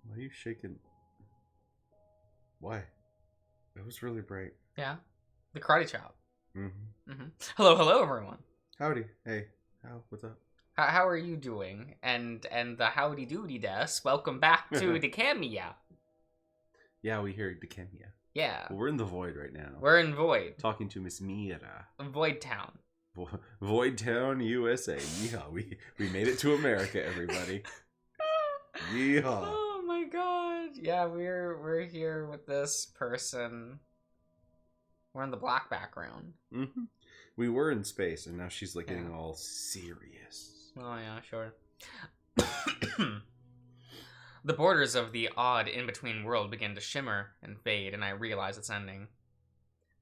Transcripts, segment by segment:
Why are you shaking? Why? It was really bright. Yeah. The karate chop. Mm-hmm. Hello, everyone. Howdy. Hey. What's up? How are you doing? And the howdy doody des. Welcome back to the Khemia. Yeah, we hear the Khemia. Yeah. Well, we're in the void right now. We're in Void. Talking to Miss Mira. Void Town. Void Town, USA. Yeehaw. We made it to America, everybody. Yeehaw. Oh my god. Yeah, we're here with this person. We're in the black background. Mm-hmm. We were in space, and now she's like getting all serious. Oh yeah, sure. The borders of the odd in-between world begin to shimmer and fade, and I realize it's ending.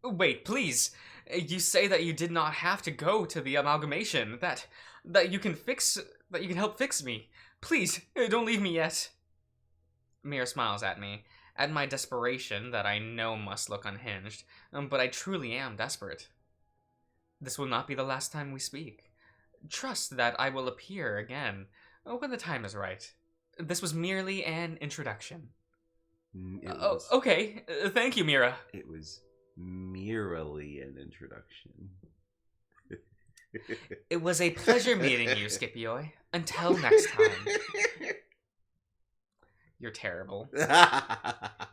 Wait, please! You say that you did not have to go to the amalgamation, that you can help fix me. Please, don't leave me yet. Mira smiles at me, at my desperation that I know must look unhinged, but I truly am desperate. This will not be the last time we speak. Trust that I will appear again when the time is right. This was merely an introduction. Okay. Thank you, Mira. It was merely an introduction. It was a pleasure meeting you, Skippy-Oy. Until next time. You're terrible.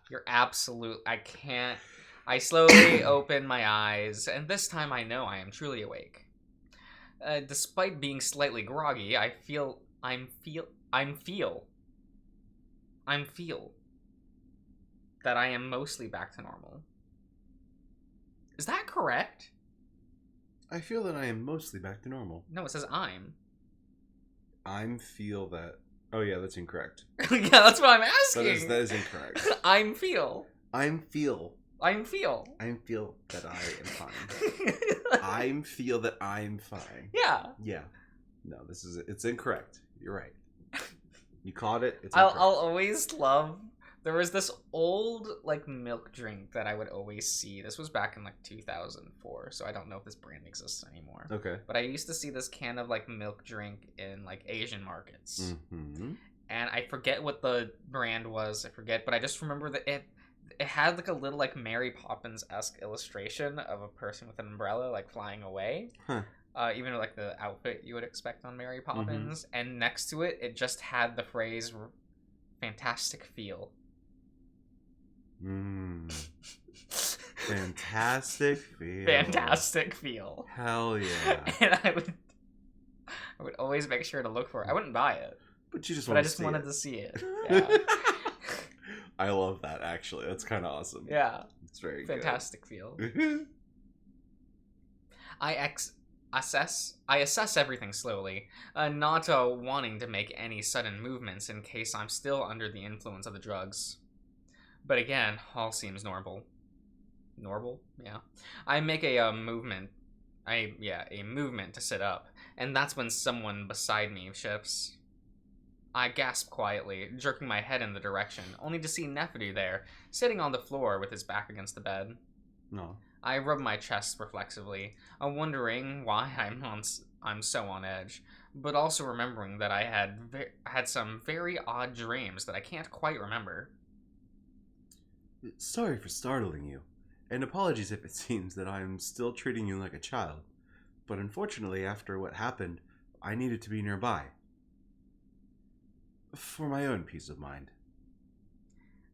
You're absolute. I can't. I slowly open my eyes, and this time I know I am truly awake. Despite being slightly groggy, I feel that I am mostly back to normal. Is that correct? I feel that I am mostly back to normal. No, it says I'm. Feel that. Oh yeah, that's incorrect. Yeah, that's what I'm asking. That is incorrect. I feel that I am fine. I feel that I'm fine. Yeah. Yeah. No, it's incorrect. You're right. You caught it. It's I'll always love. There was this old milk drink that I would always see. This was back in 2004, so I don't know if this brand exists anymore. Okay. But I used to see this can of milk drink in Asian markets. Mm-hmm. And I forget what the brand was. but I just remember that it had a little Mary Poppins-esque illustration of a person with an umbrella flying away. Huh. Even the outfit you would expect on Mary Poppins. Mm-hmm. And next to it, it just had the phrase "fantastic feel." Fantastic feel. Fantastic feel. Hell yeah. And I would always make sure to look for it. I wouldn't buy it. But you just wanted to see it. Yeah. I love that, actually. That's kind of awesome. Yeah. It's very fantastic feel. I assess everything slowly, not wanting to make any sudden movements in case I'm still under the influence of the drugs. But again, all seems normal. Normal? Yeah. I make a movement to sit up, and that's when someone beside me shifts. I gasp quietly, jerking my head in the direction, only to see Neferu there, sitting on the floor with his back against the bed. No. I rub my chest reflexively, wondering why I'm so on edge, but also remembering that I had some very odd dreams that I can't quite remember. Sorry for startling you, and apologies if it seems that I'm still treating you like a child, but unfortunately after what happened, I needed to be nearby. For my own peace of mind.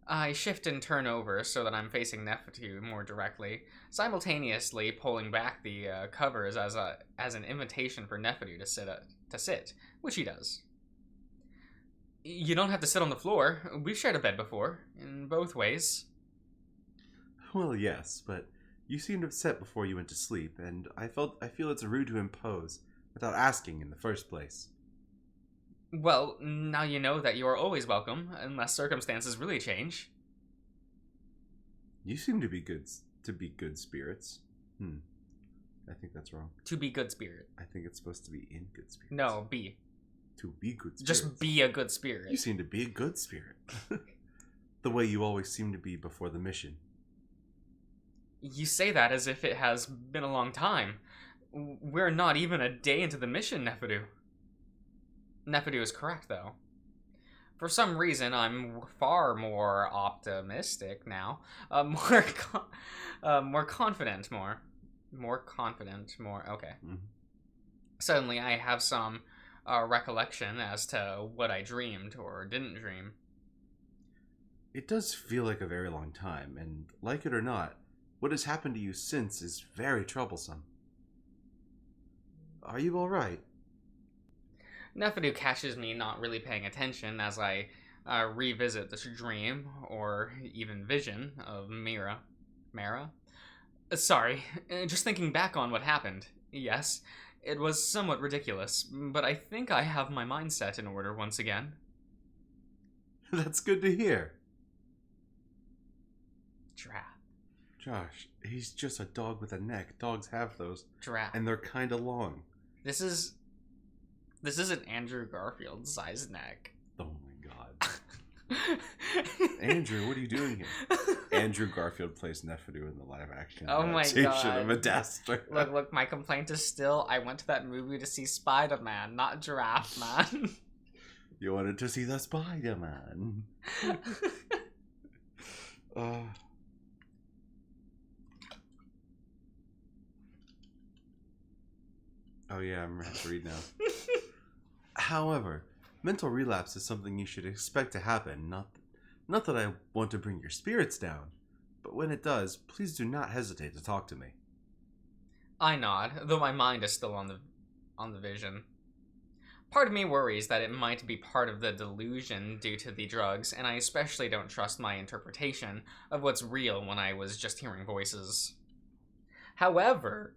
I shift and turn over so that I'm facing Neferu more directly, simultaneously pulling back the covers as an invitation for Neferu to sit, which he does. You don't have to sit on the floor. We've shared a bed before, in both ways. Well, yes, but you seemed upset before you went to sleep, and I feel it's rude to impose without asking in the first place. Well, now you know that you are always welcome, unless circumstances really change. You seem to be good spirits. I think that's wrong. To be good spirit. I think it's supposed to be in good spirits. No, be. To be good spirits. Just be a good spirit. You seem to be a good spirit. The way you always seem to be before the mission. You say that as if it has been a long time. We're not even a day into the mission, Neferu. Neferu is correct, though. For some reason, I'm far more optimistic now. More confident, more confident, more. Okay. Mhm. Suddenly, I have some recollection as to what I dreamed or didn't dream. It does feel like a very long time, and like it or not, what has happened to you since is very troublesome. Are you alright? Nephew catches me not really paying attention as I revisit this dream or even vision of Mira. Mara? Sorry, just thinking back on what happened. Yes, it was somewhat ridiculous, but I think I have my mindset in order once again. That's good to hear. Giraffe. Josh, he's just a dog with a neck. Dogs have those, Giraffe. and they're kinda long. This is an Andrew Garfield sized neck. Oh my god. Andrew, what are you doing here? Andrew Garfield plays Nephidu in the live-action Oh my adaptation God. of Adastra. Look, my complaint is still I went to that movie to see Spider-Man, not Giraffe Man. You wanted to see the Spider-Man. Oh yeah, I'm gonna have to read now. However, mental relapse is something you should expect to happen. Not that I want to bring your spirits down, but when it does, please do not hesitate to talk to me. I nod, though my mind is still on the vision. Part of me worries that it might be part of the delusion due to the drugs, and I especially don't trust my interpretation of what's real when I was just hearing voices. However,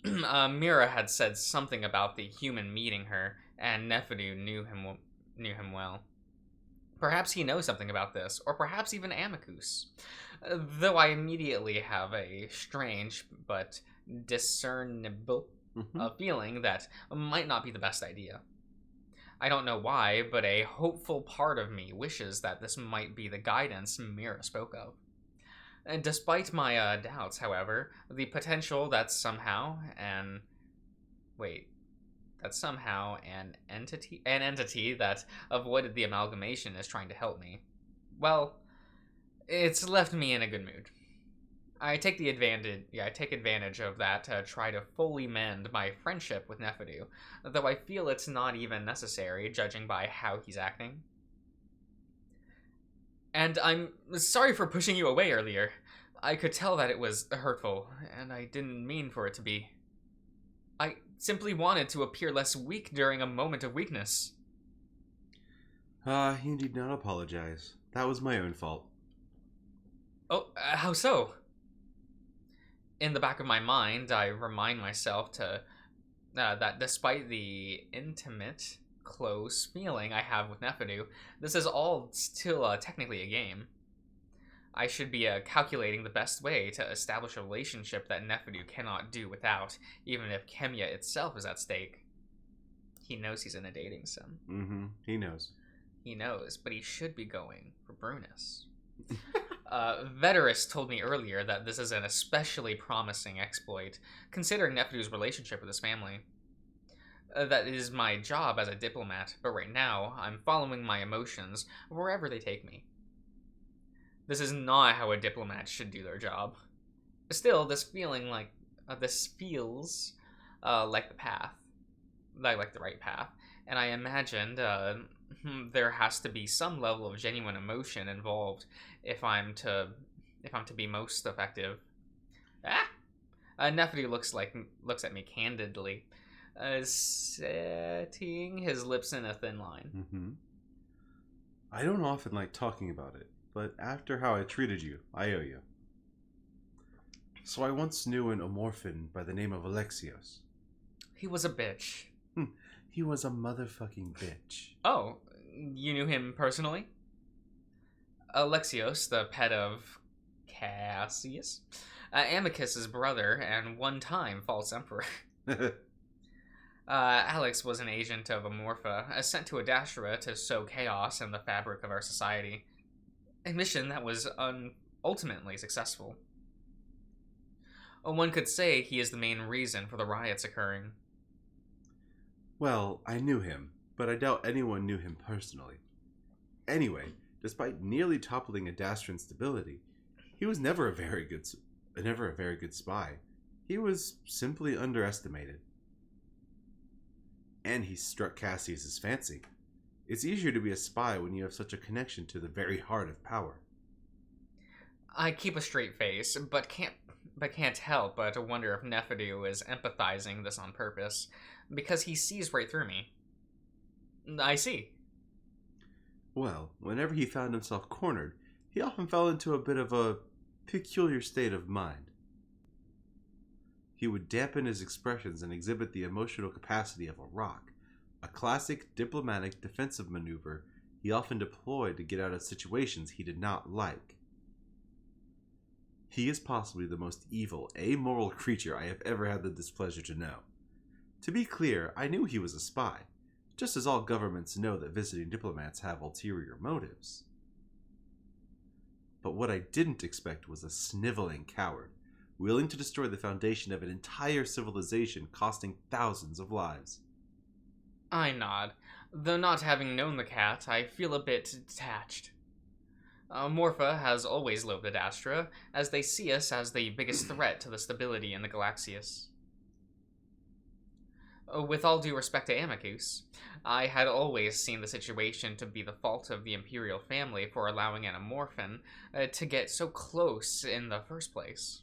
Mira had said something about the human meeting her, and Nephidu knew him well. Perhaps he knows something about this, or perhaps even Amicus. Though I immediately have a strange but discernible feeling that might not be the best idea. I don't know why, but a hopeful part of me wishes that this might be the guidance Mira spoke of. And despite my doubts, however, the potential that somehow an entity that avoided the amalgamation is trying to help me, well, it's left me in a good mood. I take advantage of that to try to fully mend my friendship with Nephidu, though I feel it's not even necessary, judging by how he's acting. And I'm sorry for pushing you away earlier. I could tell that it was hurtful, and I didn't mean for it to be. I simply wanted to appear less weak during a moment of weakness. You need not apologize. That was my own fault. Oh, how so? In the back of my mind, I remind myself that despite the intimate, close feeling I have with Nephidu, this is all still technically a game. I should be calculating the best way to establish a relationship that Nephidu cannot do without, even if Khemia itself is at stake. He knows he's in a dating sim. Mm-hmm. He knows. He knows, but he should be going for Brunus. Veterus told me earlier that this is an especially promising exploit, considering Nephidu's relationship with his family. That is my job as a diplomat, but right now, I'm following my emotions wherever they take me. This is not how a diplomat should do their job. Still, this feels like the path, like the right path, and I imagined there has to be some level of genuine emotion involved if I'm to be most effective. Nephidu looks at me candidly, setting his lips in a thin line. Mm-hmm. I don't often like talking about it, but after how I treated you, I owe you. So I once knew an Omorphin by the name of Alexios. He was a bitch. He was a motherfucking bitch. Oh, you knew him personally? Alexios, the pet of Cassius, Amicus's brother and one-time false emperor. Alex was an agent of Amorpha, sent to Adastra to sow chaos in the fabric of our society. A mission that was ultimately successful. One could say he is the main reason for the riots occurring. Well, I knew him, but I doubt anyone knew him personally. Anyway, despite nearly toppling Adastran's stability, he was never a very good spy. He was simply underestimated. And he struck Cassius's fancy. It's easier to be a spy when you have such a connection to the very heart of power. I keep a straight face, but can't help but wonder if Nephidu is empathizing this on purpose, because he sees right through me. I see. Well, whenever he found himself cornered, he often fell into a bit of a peculiar state of mind. He would dampen his expressions and exhibit the emotional capacity of a rock, a classic diplomatic defensive maneuver he often deployed to get out of situations he did not like. He is possibly the most evil, amoral creature I have ever had the displeasure to know. To be clear, I knew he was a spy, just as all governments know that visiting diplomats have ulterior motives. But what I didn't expect was a sniveling coward, willing to destroy the foundation of an entire civilization, costing thousands of lives. I nod. Though not having known the cat, I feel a bit detached. Morpha has always loathed Adastra, as they see us as the biggest threat to the stability in the Galaxius. With all due respect to Amicus, I had always seen the situation to be the fault of the Imperial family for allowing Anamorphin to get so close in the first place.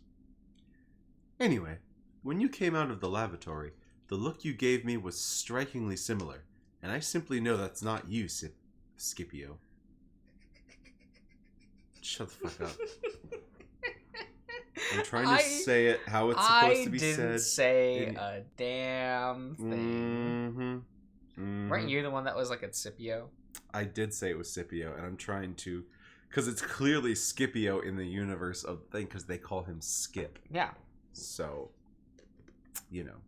Anyway, when you came out of the lavatory, the look you gave me was strikingly similar, and I simply know that's not you, Scipio. Shut the fuck up. I'm trying to say it how it's supposed to be said. I didn't say a damn thing. Weren't you the one that was like a Scipio? I did say it was Scipio, and I'm trying to... Because it's clearly Scipio in the universe of the thing, because they call him Skip. Yeah. So, you know.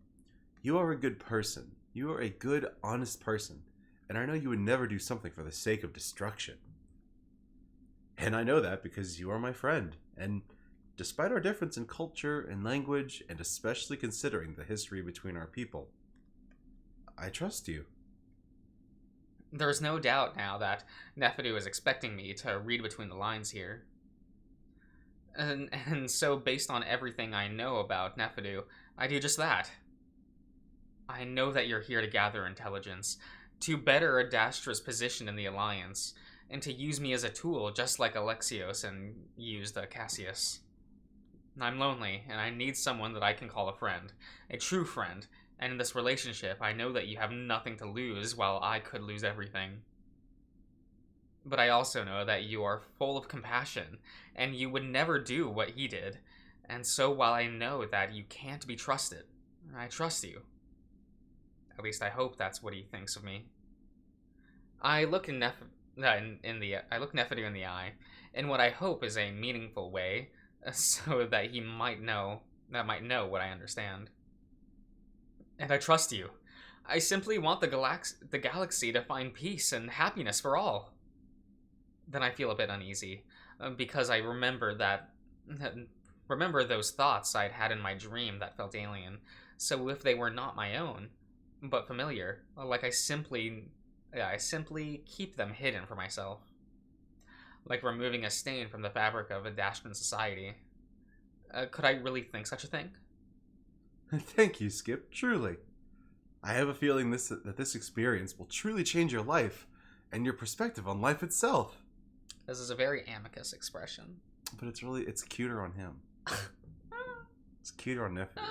You are a good person. You are a good, honest person. And I know you would never do something for the sake of destruction. And I know that because you are my friend. And despite our difference in culture and language, and especially considering the history between our people, I trust you. There's no doubt now that Nephidu is expecting me to read between the lines here. And so, based on everything I know about Nephidu, I do just that. I know that you're here to gather intelligence, to better Adastra's position in the Alliance, and to use me as a tool just like Alexios and used Cassius. I'm lonely, and I need someone that I can call a friend, a true friend, and in this relationship, I know that you have nothing to lose while I could lose everything. But I also know that you are full of compassion, and you would never do what he did, and so while I know that you can't be trusted, I trust you. At least I hope that's what he thinks of me. I look Nephidu in the eye, in what I hope is a meaningful way, so that he might know what I understand. And I trust you. I simply want the galaxy to find peace and happiness for all. Then I feel a bit uneasy, because I remember those thoughts I'd had in my dream that felt alien. So if they were not my own, but familiar, like I simply keep them hidden for myself. Like removing a stain from the fabric of Adastran society. Could I really think such a thing? Thank you, Skip, truly. I have a feeling that this experience will truly change your life and your perspective on life itself. This is a very Amicus expression. But it's cuter on him. It's cuter on Nephidu.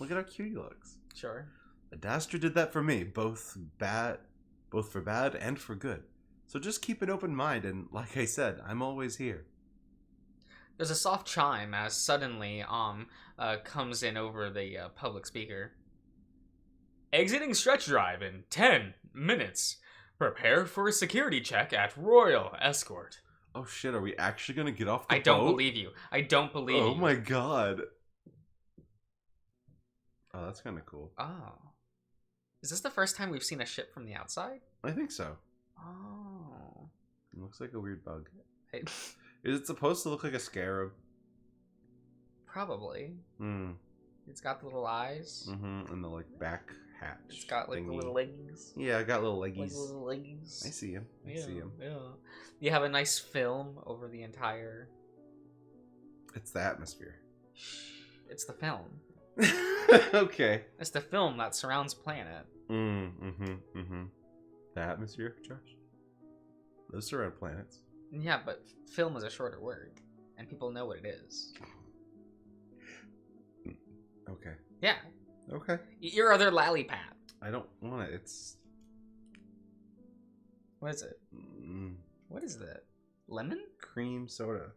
Look at how cute he looks. Sure. Adastra did that for me, both for bad and for good. So just keep an open mind, and like I said, I'm always here. There's a soft chime as suddenly comes in over the public speaker. Exiting stretch drive in 10 minutes. Prepare for a security check at Royal Escort. Oh shit, are we actually gonna get off the boat? I don't believe you. I don't believe you. Oh my god. Oh, that's kind of cool. Oh. Is this the first time we've seen a ship from the outside? I think so. Oh. It looks like a weird bug. Is it supposed to look like a scarab? Probably. Hmm. It's got the little eyes. Mm-hmm. And the like back patch. It's got like the thingy. little leggings. Yeah, I got little Like leggies. little leggings. I see him. I see him. Yeah. You have a nice film over the entire. It's the atmosphere. It's the film. Okay. It's the film that surrounds planet. The atmosphere, Josh? Those surround planets. Yeah, but film is a shorter word, and people know what it is. Okay. Yeah. Okay. Your other lollipop. I don't want it. It's... What is it? What is that? Lemon? Cream soda.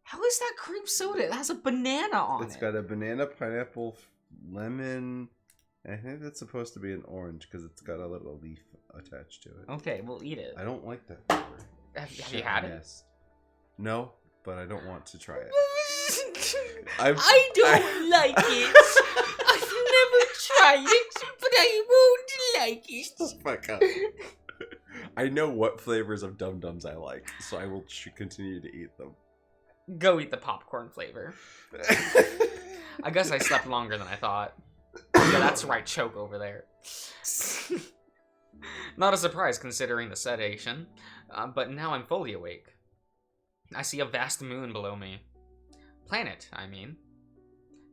How is that cream soda? It has a banana on it. It's got a banana, pineapple, lemon. I think that's supposed to be an orange because it's got a little leaf attached to it. Okay, we'll eat it. I don't like that flavor. Have you had it? No, but I don't want to try it. I don't like it. I've never tried it, but I won't like it. Fuck up. I know what flavors of Dum Dums I like, so I will continue to eat them. Go eat the popcorn flavor. I guess I slept longer than I thought. Yeah, that's right, choke over there. Not a surprise considering the sedation, but now I'm fully awake. I see a vast moon below me. Planet, I mean.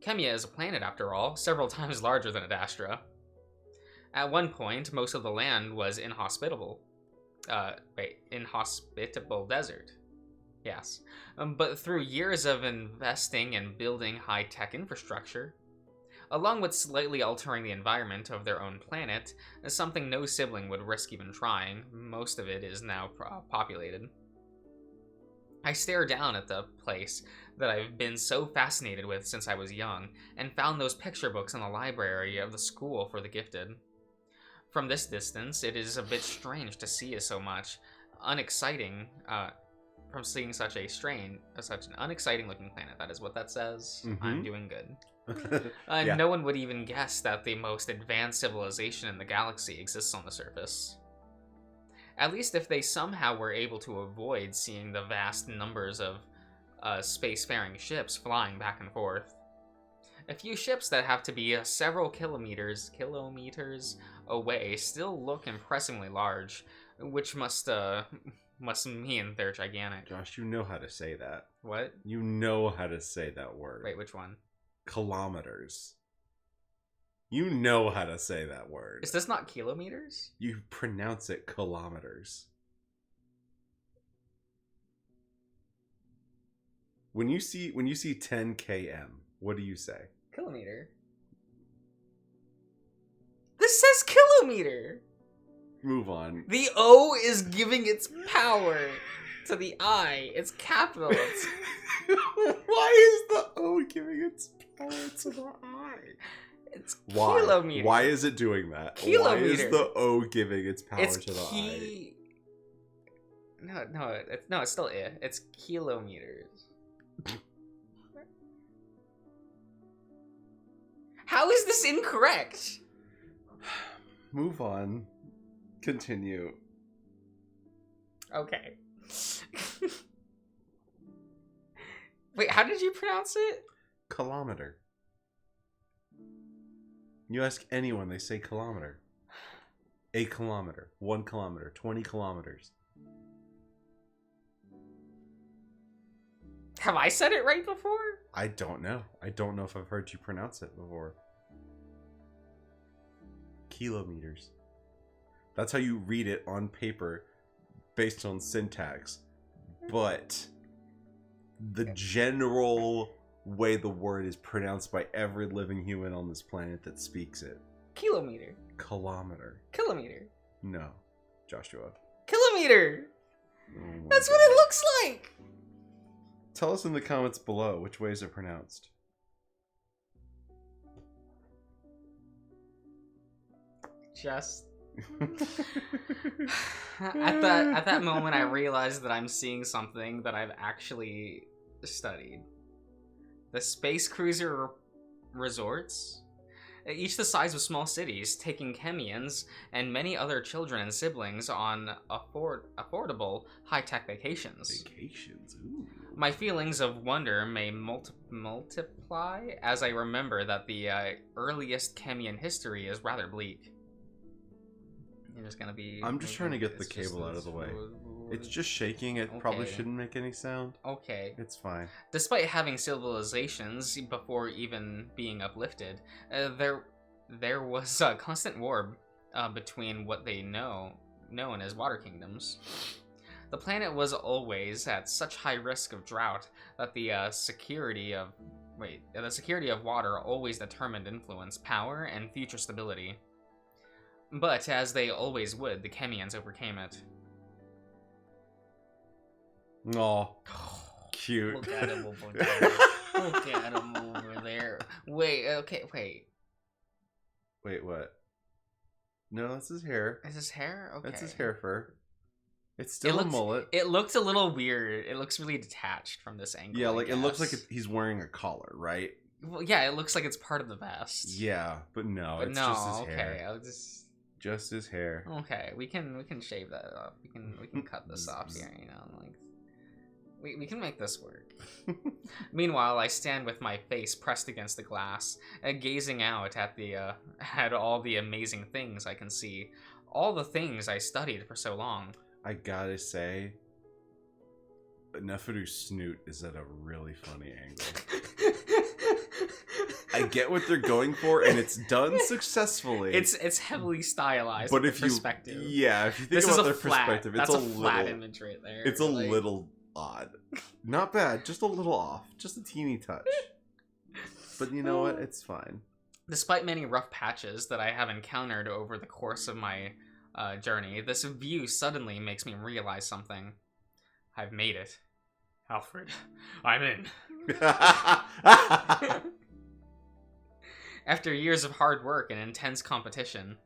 Khemia is a planet after all, several times larger than Adastra. At one point, most of the land was inhospitable. Inhospitable desert. Yes. But through years of investing and building high-tech infrastructure, along with slightly altering the environment of their own planet, something no sibling would risk even trying, most of it is now populated. I stare down at the place that I've been so fascinated with since I was young, and found those picture books in the library of the school for the gifted. From this distance, it is a bit strange to see so much unexciting, from seeing such an unexciting looking planet. That is what that says. Mm-hmm. I'm doing good. Yeah. No one would even guess that the most advanced civilization in the galaxy exists on the surface. At least if they somehow were able to avoid seeing the vast numbers of spacefaring ships flying back and forth. A few ships that have to be several kilometers away still look impressively large, which must mean they're gigantic. Josh, you know how to say that. What? You know how to say that word. Wait, which one? Kilometers. You know how to say that word. Is this not kilometers? You pronounce it kilometers. When you see 10 km, what do you say? Kilometer. This says kilometer. Move on. The O is giving its power to the I. It's capital. It's... Why is the O giving its power to the I? It's Why? kilometer. Why is it doing that? Kilometer. Why is the O giving its power It's to the I? No, it's still I. It's kilometers. How is this incorrect? Move on. Continue. Okay. Wait, how did you pronounce it? Kilometer. You ask anyone, they say kilometer. A kilometer. 1 kilometer. 20 kilometers. Have I said it right before? I don't know. I don't know if I've heard you pronounce it before. Kilometers. That's how you read it on paper based on syntax. But the general way the word is pronounced by every living human on this planet that speaks it. Kilometer. Kilometer. Kilometer. No. Joshua. Kilometer. Oh my That's what goodness. it looks like. Tell us in the comments below which way is it pronounced. Just at that moment I realized that I'm seeing something that I've actually studied. The space cruiser resorts, each the size of small cities, taking Chemians and many other children and siblings on affordable high-tech vacations. Ooh. My feelings of wonder may multiply as I remember that the earliest Chemian history is rather bleak. You're just gonna be... I'm just trying to get the cable out of the way. It's just shaking. It probably shouldn't make any sound. Okay. It's fine. Despite having civilizations before even being uplifted, there was a constant war between what they known as water kingdoms. The planet was always at such high risk of drought that the security of water always determined influence, power, and future stability. But as they always would, the Chemians overcame it. Aw, cute. Look at him over there. Look at him over there. Wait, okay, wait. Wait, what? No, that's his hair. Is his hair? Okay. That's his hair fur. It's still a mullet. It looks a little weird. It looks really detached from this angle. Yeah, like it looks like he's wearing a collar, right? Well, yeah, it looks like it's part of the vest. Yeah, but no, it's just his hair. Okay, just his hair. Okay, we can shave that off. We can cut this off here, you know, like we can make this work. Meanwhile, I stand with my face pressed against the glass, gazing out at at all the amazing things I can see, all the things I studied for so long. I gotta say, Neferu's snoot is at a really funny angle. I get what they're going for, and it's done successfully. It's heavily stylized. But if perspective, if you think about their perspective, it's a flat image right there. It's a little odd, not bad, just a little off, just a teeny touch. But you know what? It's fine. Despite many rough patches that I have encountered over the course of my journey, this view suddenly makes me realize something. I've made it. Alfred, I'm in. After years of hard work and intense competition,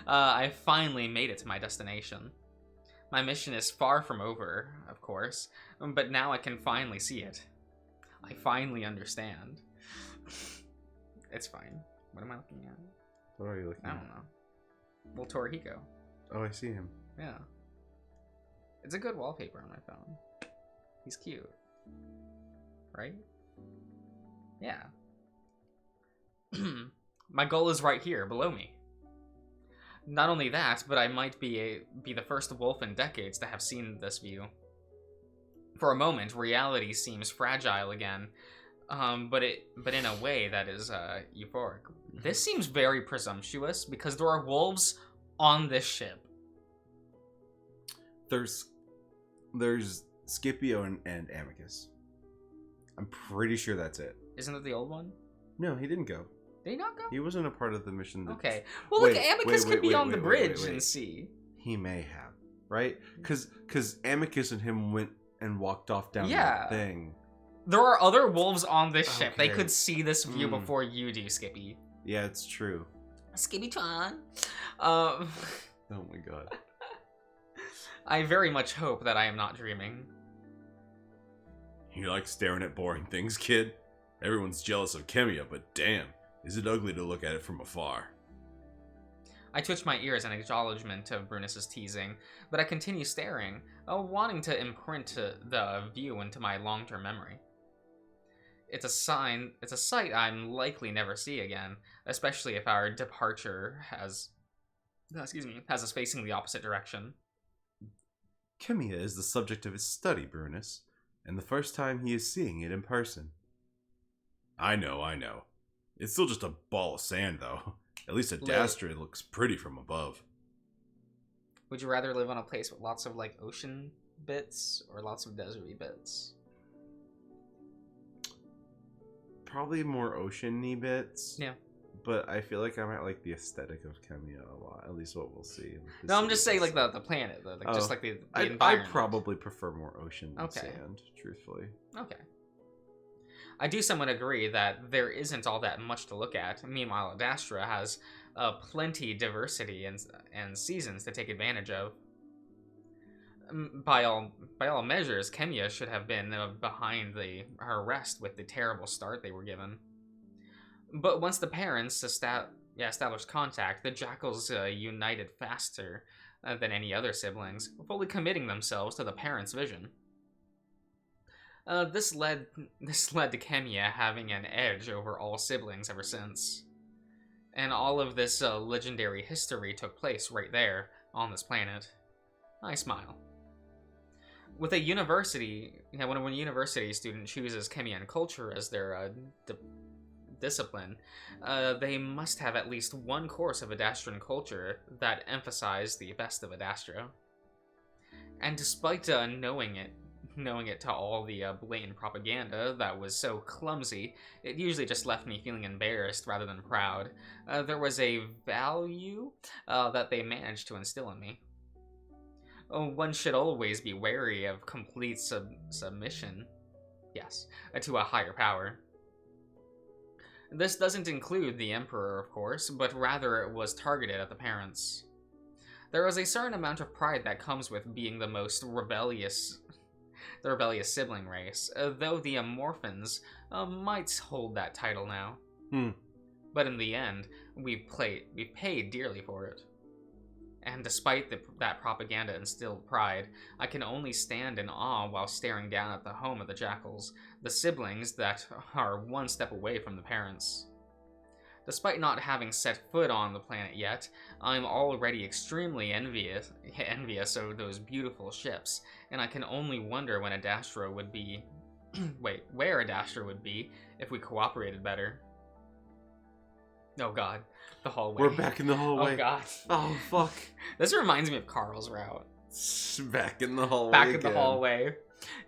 I finally made it to my destination. My mission is far from over, of course, but now I can finally see it. I finally understand. It's fine. What am I looking at? What are you looking at? I don't know. Well, Torihiko. Oh, I see him. Yeah. It's a good wallpaper on my phone. He's cute. Right? Yeah. My goal is right here, below me. Not only that, but I might be the first wolf in decades to have seen this view. For a moment, reality seems fragile again, but in a way that is euphoric. This seems very presumptuous because there are wolves on this ship. There's Scipio and Amicus. I'm pretty sure that's it. Isn't it the old one? No, he didn't go. Did he not go? He wasn't a part of the mission. Okay. Well, look, Amicus could be on the bridge and see. He may have, right? Because Amicus and him went and walked off down that thing. There are other wolves on this ship. They could see this view before you do, Skippy. Yeah, it's true. Skippy-tron. Oh my god. I very much hope that I am not dreaming. You like staring at boring things, kid? Everyone's jealous of Khemia, but damn, is it ugly to look at it from afar. I twitch my ears in acknowledgement of Brunus's teasing, but I continue staring, wanting to imprint the view into my long-term memory. It's a sight I'm likely never see again, especially if our departure has us facing the opposite direction. Khemia is the subject of his study, Brunus, and the first time he is seeing it in person. I know. It's still just a ball of sand, though. At least Adastra looks pretty from above. Would you rather live on a place with lots of, like, ocean bits or lots of deserty bits? Probably more ocean-y bits. Yeah. But I feel like I might like the aesthetic of Khemia a lot. At least what we'll see. No, I'm just saying, like, the planet. Just, like, the environment. I probably prefer more ocean than sand, truthfully. Okay. I do somewhat agree that there isn't all that much to look at. Meanwhile, Adastra has plenty diversity and seasons to take advantage of. By all measures, Khemia should have been behind her rest with the terrible start they were given. But once the parents established contact, the jackals united faster than any other siblings, fully committing themselves to the parents' vision. This led to Khemia having an edge over all siblings ever since. And all of this legendary history took place right there, on this planet. I smile. With a university, when a university student chooses Khemia and culture as their discipline, they must have at least one course of Adastran culture that emphasized the best of Adastra. And despite knowing it to all the blatant propaganda that was so clumsy, it usually just left me feeling embarrassed rather than proud. There was a value that they managed to instill in me. One should always be wary of complete submission, yes, to a higher power. This doesn't include the Emperor, of course, but rather it was targeted at the parents. There is a certain amount of pride that comes with being the most rebellious sibling race, though the Amorphans might hold that title now. But in the end, we paid dearly for it. And despite that propaganda instilled pride, I can only stand in awe while staring down at the home of the jackals, the siblings that are one step away from the parents. Despite not having set foot on the planet yet, I'm already extremely envious of those beautiful ships, and I can only wonder when Adastra would be... where Adastra would be if we cooperated better. Oh god, the hallway. We're back in the hallway. Oh god. Oh fuck. This reminds me of Carl's route. Back in the hallway. Back in the hallway.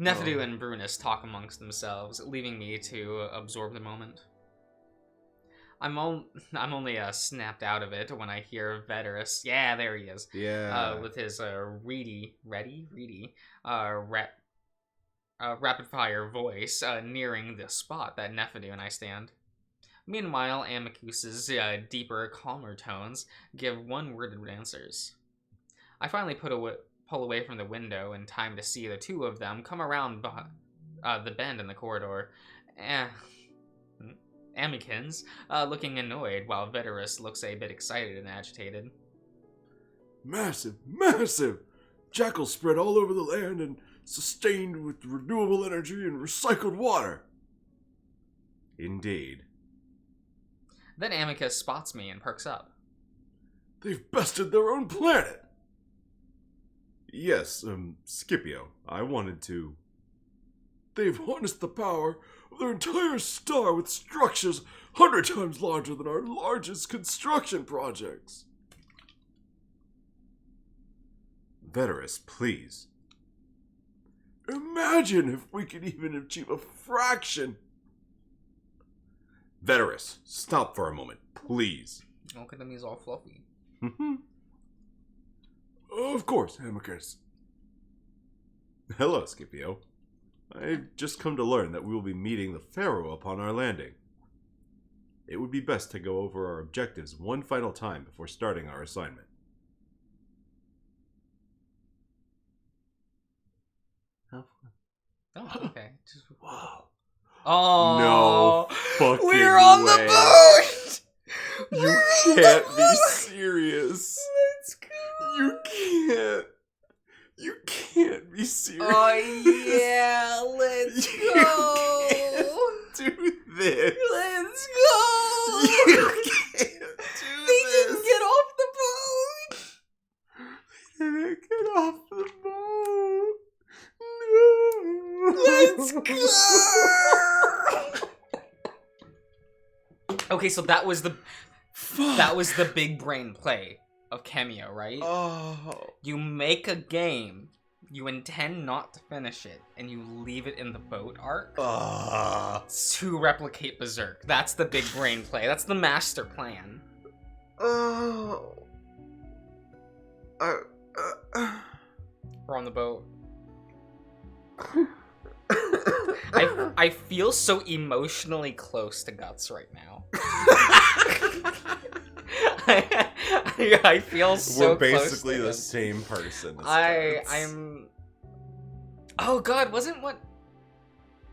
Nephidu and Brunus talk amongst themselves, leaving me to absorb the moment. I'm only snapped out of it when I hear Veterus. Yeah, there he is. Yeah. With his rapid fire voice nearing the spot that Nephidu and I stand. Meanwhile, Amicus's deeper, calmer tones give one-worded answers. I finally pull away from the window in time to see the two of them come around the bend in the corridor. Amicans, looking annoyed, while Veterus looks a bit excited and agitated. Massive, massive! Jackals spread all over the land and sustained with renewable energy and recycled water. Indeed. Then Amicus spots me and perks up. They've bested their own planet! Yes, Scipio, I wanted to... They've harnessed the power of their entire star with structures 100 times larger than our largest construction projects. Veterus, please. Imagine if we could even achieve a fraction. Veterus, stop for a moment, please. Look at him, he's all fluffy. Of course, Amicus. Hello, Scipio. I've just come to learn that we will be meeting the Pharaoh upon our landing. It would be best to go over our objectives one final time before starting our assignment. Oh, okay. Wow. Oh, No fucking we're on way. the boat! You can't be serious. Let's go! You can't. You can't be serious. Oh yeah, let's You go! can't do this. Let's go! You can't do They this. didn't get off the boat! They didn't get off the boat. No. Let's go! Okay, so that was the big brain play of Khemia, right? Oh. You make a game, you intend not to finish it, and you leave it in the boat arc to replicate Berserk. That's the big brain play. That's the master plan. Oh. We're on the boat. I feel so emotionally close to Guts right now. I feel so We're basically close to the him. same person. I'm. Oh God, wasn't what?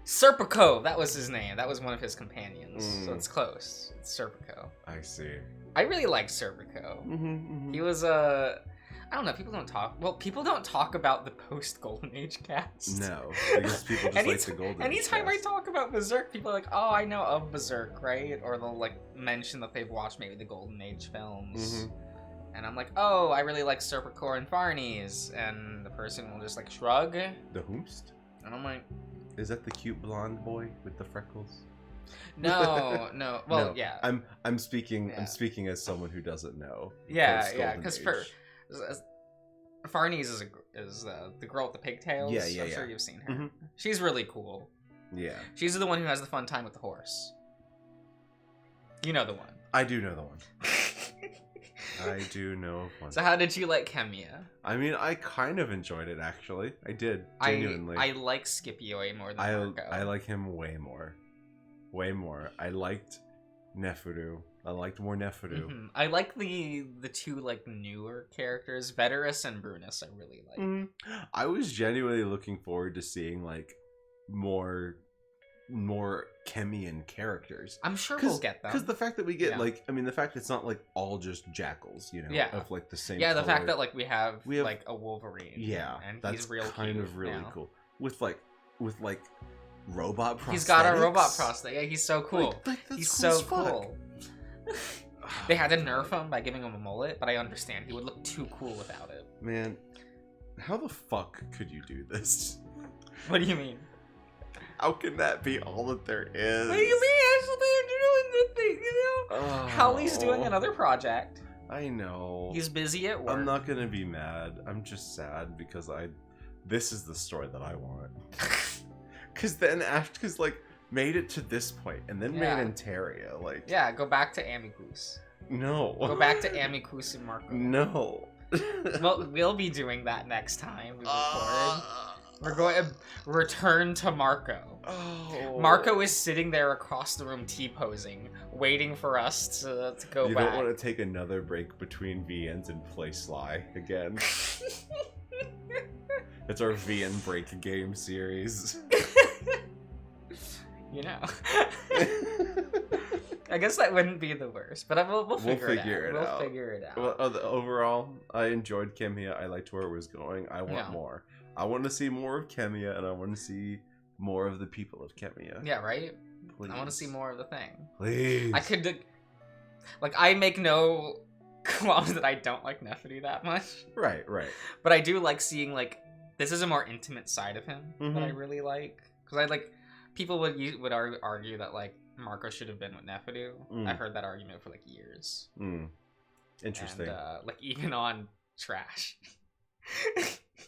Serpico, that was his name. That was one of his companions. So it's close. It's Serpico. I see. I really like Serpico. Mm-hmm. He was I don't know, people don't talk about the post-Golden Age cast. No, because people just like the Golden Age anytime I cast. talk about Berserk, people are like, oh, I know of Berserk, right? Or they'll, like, mention that they've watched maybe the Golden Age films. And I'm like, oh, I really like Serpico and Farnies. And the person will just, like, shrug. The Whomst? And I'm like... Is that the cute blonde boy with the freckles? No. Well, No, yeah. I'm speaking Yeah. I'm speaking as someone who doesn't know. Yeah, Post-Golden because Age. Farnies is the girl with the pigtails. Yeah, I'm yeah. sure you've seen her. Mhm. She's really cool. Yeah. She's the one who has the fun time with the horse. You know the one. I do know the one. I do know of one. So how did you like Khemia? I mean, I kind of enjoyed it actually. I did genuinely. I like Scipio more than Marco. I like him way more. Way more. I liked Neferu. I liked more Neferu. Mhm. I like the two like newer characters, Veterus and Brunus. I really like. I was genuinely looking forward to seeing like more Khemian characters. I'm sure we'll get them. Because the fact that we get Yeah. like, I mean, the fact it's not like all just jackals, you know, Yeah. of like the same. Yeah, the fact color. that like we have We have- like a Wolverine. Yeah, and that's he's real kind cute of really now. cool. With like robot prosthetics. He's got a robot prosthetic. Yeah, he's so cool. Like, that's He's cool so as fuck. cool. They had to nerf him by giving him a mullet, but I understand he would look too cool without it. Man, how the fuck could you do this? What do you mean? How can that be all that there is? What do you mean? That's what they're doing the thing, you know? Oh, Howley's doing another project. I know. He's busy at work. I'm not gonna be mad. I'm just sad because this is the story that I want. Cause then after, cause like made it to this point and then Yeah. made Antaria, like Yeah, go back to Amicus. no. Go back to Amicus and Marco. No. Well, we'll be doing that next time we record. Uh, We're going to return to Marco. Oh. Marco is sitting there across the room T-posing, waiting for us to go You back. don't want to take another break between VNs and play Sly again. It's our VN break game series. You know. I guess that wouldn't be the worst, but we'll figure it out. We'll figure it out. Well, overall, I enjoyed Khemia. I liked where it was going. I want more. I want to see more of Khemia, and I want to see more of the people of Khemia. Yeah, right? Please. I want to see more of the thing. Please. I could... Like, I make no qualms that I don't like Neferu that much. Right. But I do like seeing, like, this is a more intimate side of him that I Mhm. really like. Because I like... People would argue that, like, Marco should have been with Neferu. Mm. I've heard that argument for, like, years. Interesting. And, like, even on Trash.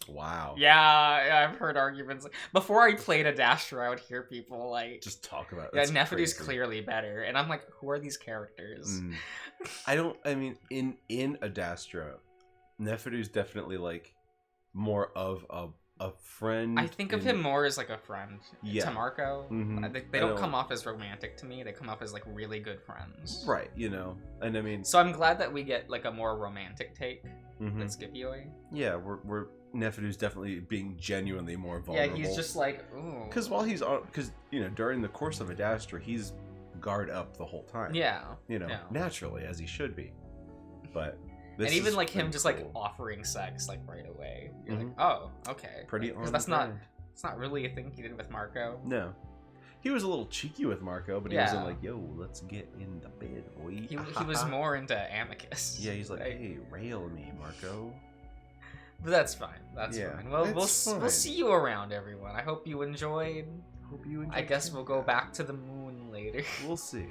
Wow. Yeah, I've heard arguments. Before I played Adastra, I would hear people, like... Just talk about it. Yeah, That's Neferu's crazy. clearly better. And I'm like, who are these characters? I mean, in Adastra, Neferu's definitely, like, more of a friend. I think of him more as like a friend Yeah. to Marco. Mhm. They don't come off as romantic to me. They come off as like really good friends. Right, you know. And I mean... So I'm glad that we get like a more romantic take mhm. than Scipio. Yeah, we're Neferu's definitely being genuinely more vulnerable. Yeah, he's just like, ooh. because while he's on, because you know during the course of Adastra, he's guard up the whole time. Yeah. you know, yeah. naturally as he should be. But this And even has like him been just like cool. offering sex like right away. You're Mhm. like, oh, okay. Pretty Because on that's the not ground. it's not really a thing he did with Marco. No, he was a little cheeky with Marco, but he Yeah. wasn't like, "Yo, let's get in the bed, boy." He was more into Amicus. Yeah, he's like, Right? "Hey, rail me, Marco." But that's fine. That's Yeah, fine. Well, it's we'll fine. see you around, everyone. I hope you enjoyed. Hope you enjoy. I guess we'll go back to the moon later. We'll see.